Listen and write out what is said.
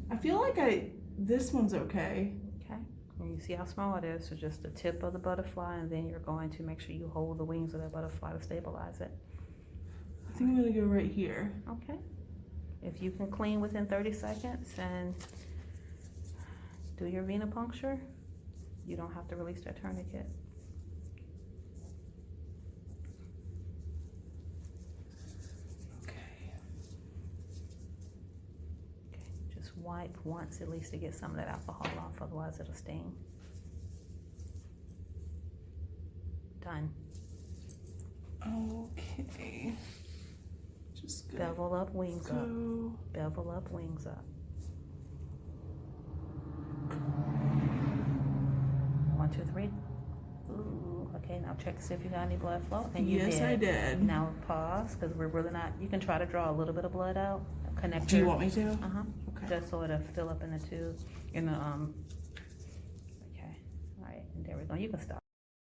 I feel like this one's okay. Okay, and you see how small it is, so just the tip of the butterfly, and then you're going to make sure you hold the wings of that butterfly to stabilize it. I think I'm gonna go right here. Okay, if you can clean within 30 seconds and do your venipuncture, you don't have to release that tourniquet. Okay. Okay, just wipe once at least to get some of that alcohol off, otherwise it'll sting. Done. Okay. Just go. Bevel up, wings up. Bevel up, wings up. 1, 2, 3. Ooh, okay, now check to see if you got any blood flow. And you Yes, did. I did. Now pause, because we're really not, you can try to draw a little bit of blood out. Connect Do you want me to? Uh-huh. Okay. Just so it'll fill up in the tube, in the, okay. All right, and there we go. You can stop.